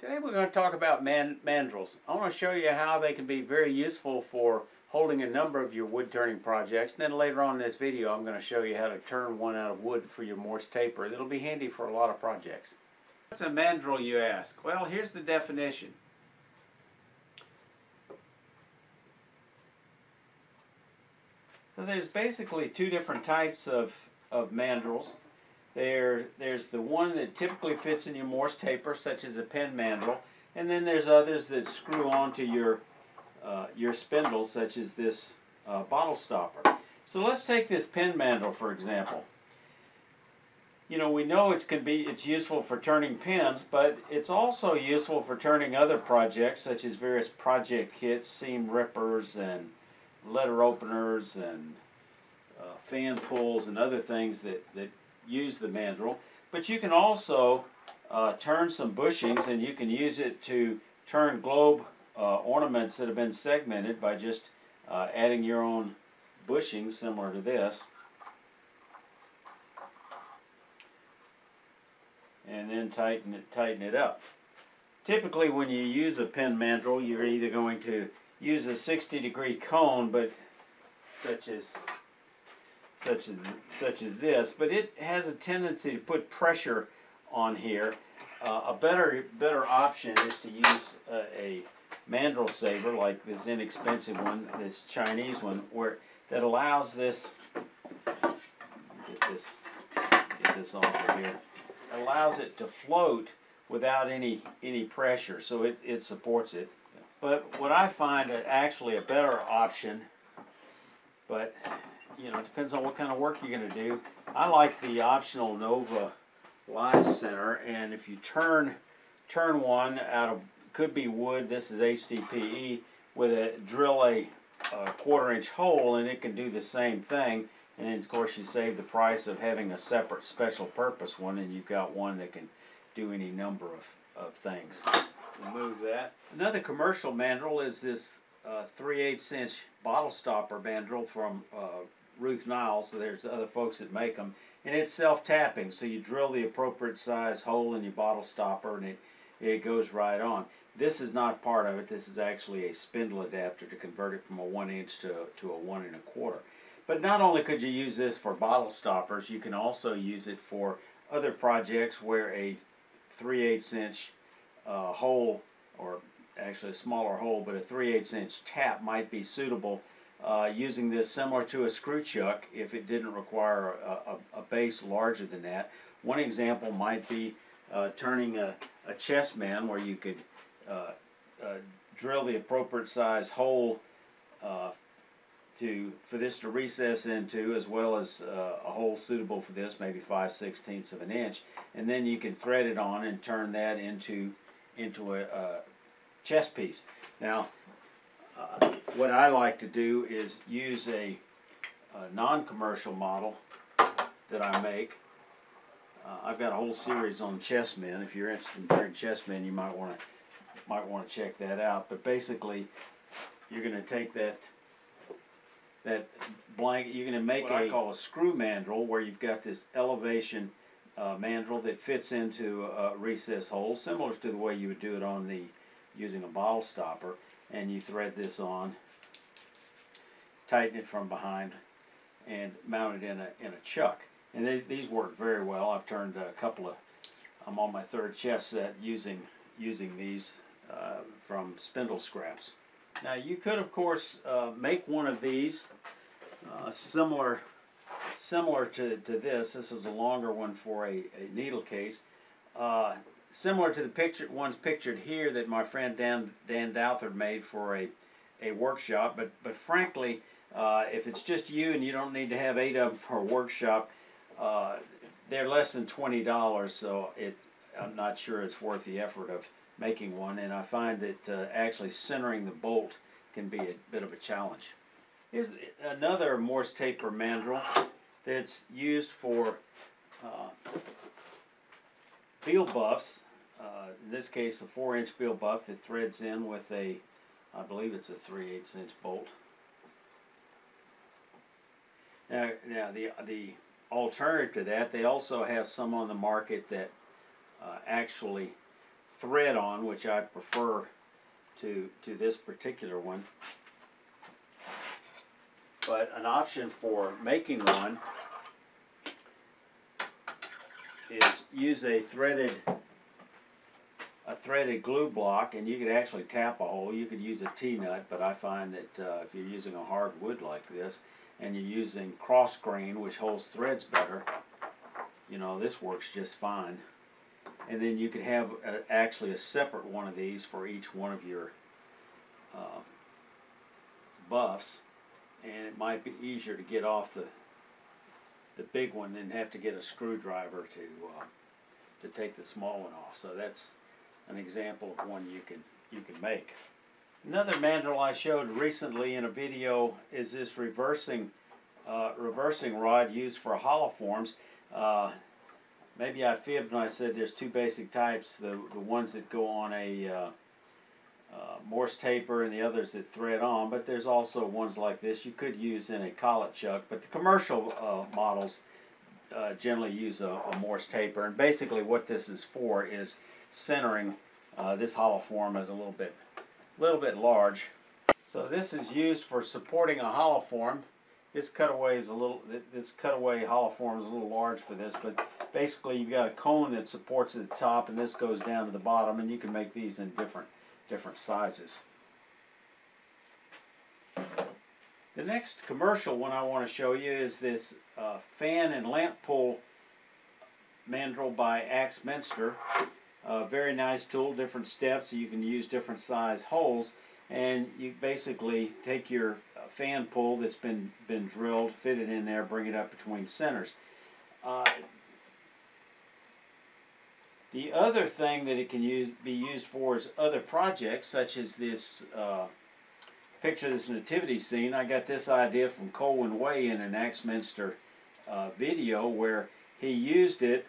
Today we're going to talk about mandrels. I want to show you how they can be very useful for holding a number of your wood turning projects. And then later on in this video I'm going to show you how to turn one out of wood for your Morse taper. It'll be handy for a lot of projects. What's a mandrel, you ask? Well, here's the definition. So there's basically two different types of mandrels. There's the one that typically fits in your Morse taper, such as a pen mandrel, and then there's others that screw onto your spindles, such as this bottle stopper. So let's take this pen mandrel for example. You know, we know it's useful for turning pens, but it's also useful for turning other projects, such as various project kits, seam rippers, and letter openers, and fan pulls, and other things that use the mandrel. But you can also turn some bushings, and you can use it to turn globe ornaments that have been segmented by just adding your own bushings similar to this, and then tighten it up. Typically when you use a pen mandrel, you're either going to use a 60-degree cone, but such as this, but it has a tendency to put pressure on here. A better option is to use a mandrel saver like this inexpensive one, this Chinese one, that allows this. Get this off of here. It allows it to float without any pressure, so it supports it. But what I find actually a better option, but you know, it depends on what kind of work you're going to do. I like the optional Nova Live Center, and if you turn one out of, could be wood, this is HDPE, drill a 1/4-inch hole, and it can do the same thing. And then of course you save the price of having a separate special purpose one, and you've got one that can do any number of things. Remove that. Another commercial mandrel is this 3/8-inch bottle stopper mandrel from Ruth Niles. So there's other folks that make them, and it's self-tapping, so you drill the appropriate size hole in your bottle stopper and it goes right on. This is not part of it. This is actually a spindle adapter to convert it from a 1-inch to a 1 1/4. But not only could you use this for bottle stoppers, you can also use it for other projects where a 3/8-inch hole, or actually a smaller hole, but a 3/8-inch tap might be suitable. Using this similar to a screw chuck if it didn't require a base larger than that. One example might be turning a chess man, where you could drill the appropriate size hole for this to recess into, as well as a hole suitable for this, maybe 5/16 of an inch, and then you can thread it on and turn that into a chess piece. Now what I like to do is use a non-commercial model that I make. I've got a whole series on chessmen. If you're interested in turning chessmen, you might want to check that out. But basically, you're going to take that blank. You're going to make what I call a screw mandrel, where you've got this elevation mandrel that fits into a recess hole, similar to the way you would do it using a bottle stopper. And you thread this on, tighten it from behind, and mount it in a chuck. And these work very well. I've turned a couple of. I'm on my 3rd chess set using these from spindle scraps. Now you could of course make one of these similar to this. This is a longer one for a needle case. Similar to the ones pictured here that my friend Dan Douthard made for a workshop, but frankly, if it's just you and you don't need to have 8 of them for a workshop, they're less than $20, so I'm not sure it's worth the effort of making one, and I find that actually centering the bolt can be a bit of a challenge. Here's another Morse taper mandrel that's used for bill buffs. In this case, a 4-inch bill buff that threads in with I believe it's a 3/8-inch bolt. Now the alternative to that, they also have some on the market that actually thread on, which I prefer to this particular one. But an option for making one is use a threaded glue block, and you could actually tap a hole. You could use a T-nut, but I find that if you're using a hard wood like this and you're using cross grain, which holds threads better, you know, this works just fine. And then you could have actually a separate one of these for each one of your buffs, and it might be easier to get off the big one than have to get a screwdriver to take the small one off. So that's an example of one you can make. Another mandrel I showed recently in a video is this reversing rod used for hollow forms. Maybe I fibbed when I said there's two basic types: the ones that go on a Morse taper and the others that thread on. But there's also ones like this you could use in a collet chuck. But the commercial models generally use a Morse taper. And basically, what this is for is centering this hollow form as a little bit large. So this is used for supporting a hollow form. This cutaway hollow form is a little large for this, but basically you've got a cone that supports at the top, and this goes down to the bottom, and you can make these in different sizes. The next commercial one I want to show you is this fan and lamp pull mandrel by Axminster. Very nice tool, different steps, so you can use different size holes, and you basically take your fan pull that's been drilled, fit it in there, bring it up between centers. The other thing that it can be used for is other projects, such as this picture of this nativity scene. I got this idea from Colwyn Way in an Axminster video where he used it,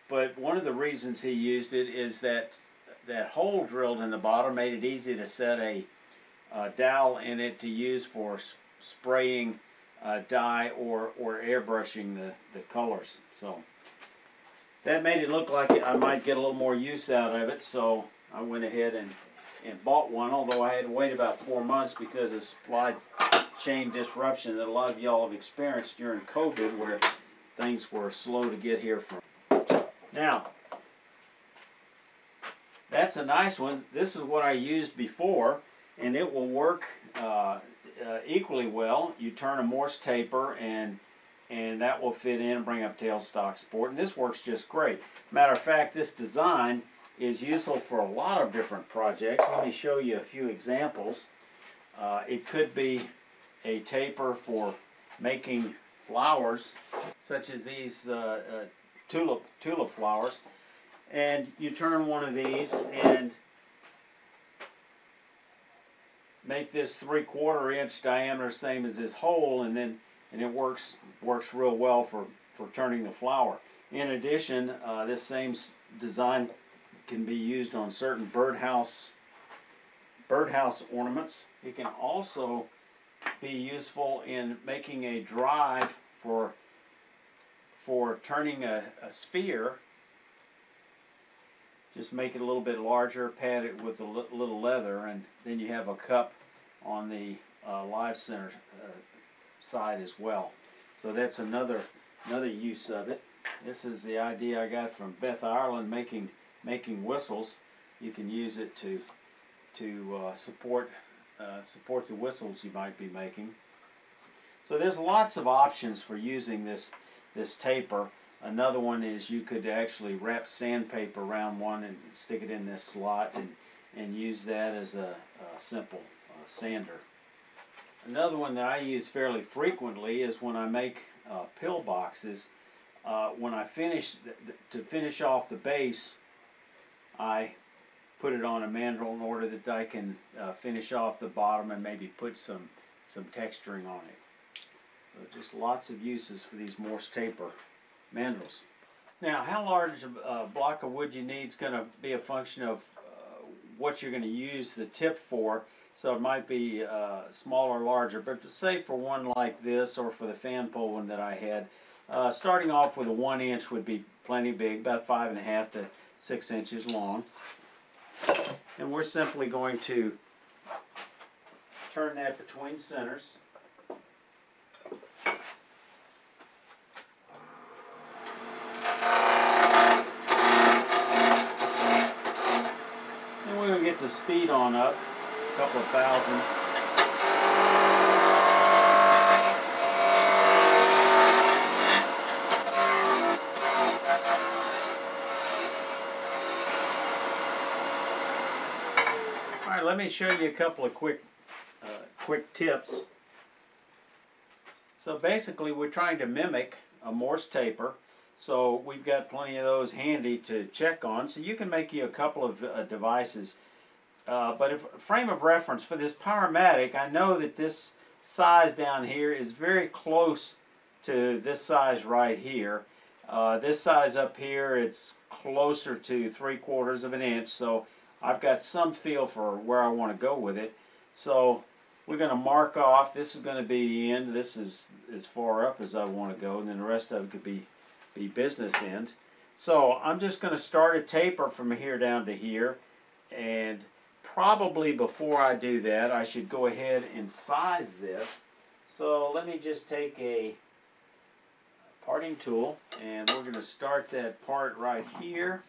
but one of the reasons he used it is that hole drilled in the bottom made it easy to set a dowel in it to use for spraying dye or airbrushing the colors. So that made it look like I might get a little more use out of it, so I went ahead and bought one, although I had to wait about 4 months because of supply chain disruption that a lot of y'all have experienced during COVID, where things were slow to get here from. Now, that's a nice one. This is what I used before, and it will work equally well. You turn a Morse taper, and that will fit in and bring up tailstock support, and this works just great. Matter of fact, this design is useful for a lot of different projects. Let me show you a few examples. It could be a taper for making flowers, such as these tulip flowers, and you turn one of these and make this 3/4 inch diameter, same as this hole, and it works real well for turning the flower. In addition, this same design can be used on certain birdhouse ornaments. It can also be useful in making a drive for turning a sphere. Just make it a little bit larger, pad it with a little leather, and then you have a cup on the live center side as well. So that's another use of it. This is the idea I got from Beth Ireland, making whistles. You can use it to support the whistles you might be making. So there's lots of options for using this taper. Another one is you could actually wrap sandpaper around one and stick it in this slot and use that as a simple sander. Another one that I use fairly frequently is when I make pill boxes. When I finish off the base, I put it on a mandrel in order that I can finish off the bottom and maybe put some texturing on it. So just lots of uses for these Morse taper mandrels. Now, how large a block of wood you need is going to be a function of what you're going to use the tip for. So it might be smaller or larger, but say for one like this, or for the fan pole one that I had, starting off with a 1 inch would be plenty big, about 5.5 to 6 inches long. And we're simply going to turn that between centers. And we're going to get the speed on up, a couple of thousand. Alright, let me show you a couple of quick tips. So basically we're trying to mimic a Morse taper, so we've got plenty of those handy to check on. So you can make you a couple of devices. But if frame of reference for this Powermatic, I know that this size down here is very close to this size right here. This size up here, it's closer to 3/4 of an inch, so I've got some feel for where I want to go with it. So we're going to mark off, this is going to be the end, this is as far up as I want to go, and then the rest of it could be business end. So I'm just going to start a taper from here down to here, and probably before I do that I should go ahead and size this. So let me just take a parting tool, and we're going to start that part right here.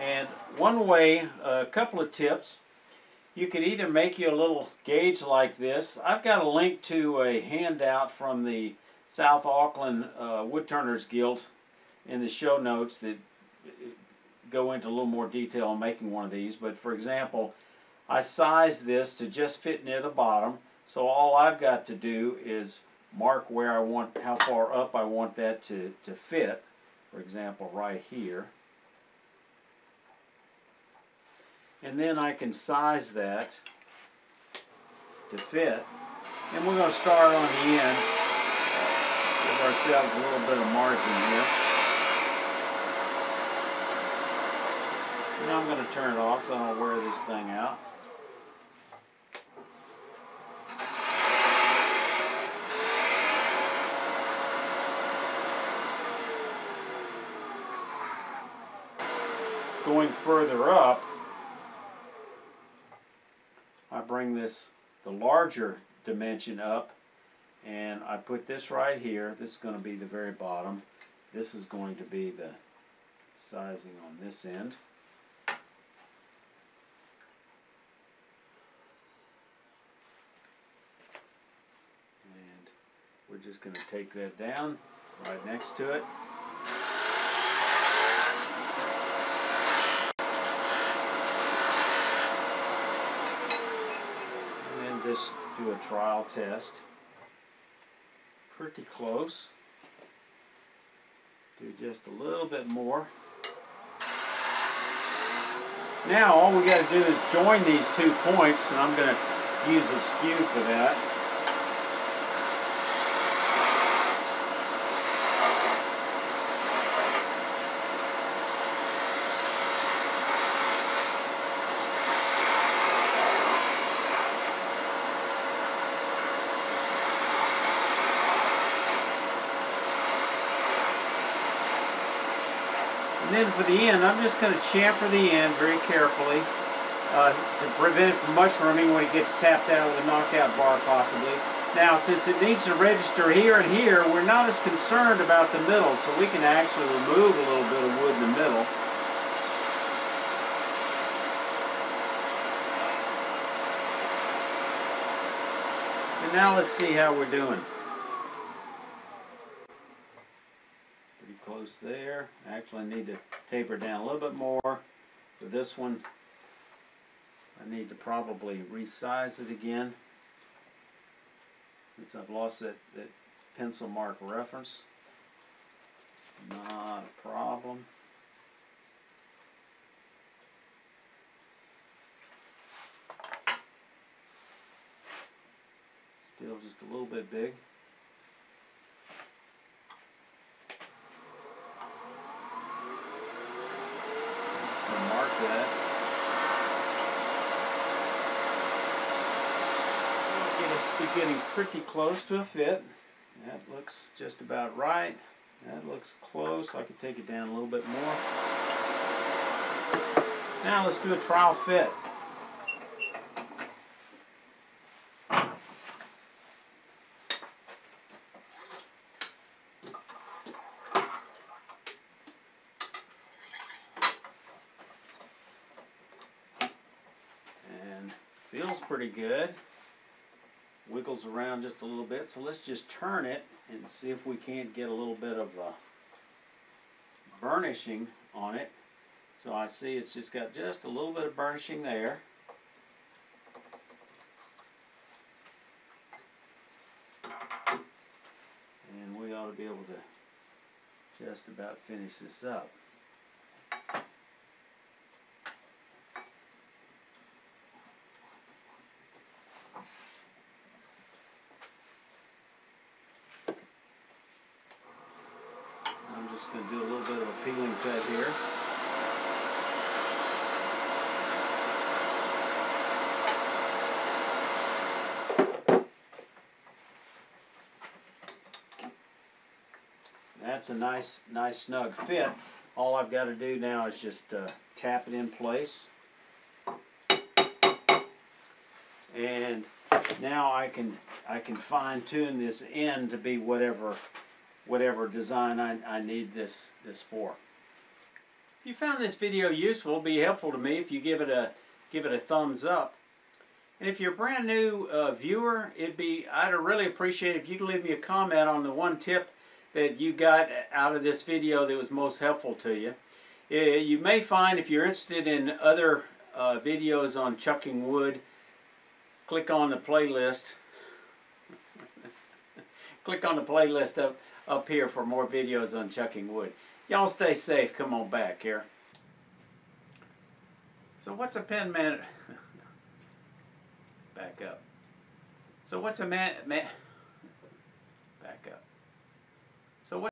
And one way, a couple of tips, you could either make you a little gauge like this. I've got a link to a handout from the South Auckland Woodturners Guild in the show notes that go into a little more detail on making one of these. But for example, I sized this to just fit near the bottom, so all I've got to do is mark where I want, how far up I want that to fit. For example, right here. And then I can size that to fit. And we're going to start on the end. Give ourselves a little bit of margin here. Now I'm going to turn it off so I don't wear this thing out. Going further up, I bring this, the larger dimension up, and I put this right here. This is going to be the very bottom. This is going to be the sizing on this end. And we're just going to take that down right next to it. Just do a trial test. Pretty close. Do just a little bit more. Now all we got to do is join these 2 points, and I'm going to use a skew for that. And then for the end, I'm just going to chamfer the end very carefully to prevent it from mushrooming when it gets tapped out with a knockout bar possibly. Now, since it needs to register here and here, we're not as concerned about the middle, so we can actually remove a little bit of wood in the middle. And now let's see how we're doing. Close there. Actually, I need to taper down a little bit more. For this one, I need to probably resize it again since I've lost that pencil mark reference. Not a problem. Still just a little bit big. Mark that. Be getting pretty close to a fit. That looks just about right. That looks close. I could take it down a little bit more. Now let's do a trial fit. And feels pretty good. Wiggles around just a little bit, so let's just turn it and see if we can't get a little bit of burnishing on it. So I see it's just got just a little bit of burnishing there. And we ought to be able to just about finish this up. I'm just going to do a little bit of a peeling cut here. That's a nice snug fit. All I've got to do now is just tap it in place. And now I can fine tune this end to be whatever design I need this for. If you found this video useful, it'll be helpful to me if you give it a thumbs up. And if you're a brand new viewer, I'd really appreciate it if you could leave me a comment on the one tip that you got out of this video that was most helpful to you. You may find, if you're interested in other videos on chucking wood, click on the playlist. Click on the playlist up here for more videos on chucking wood. Y'all stay safe. Come on back here. So what's a pen man? Back up. So what's a back up.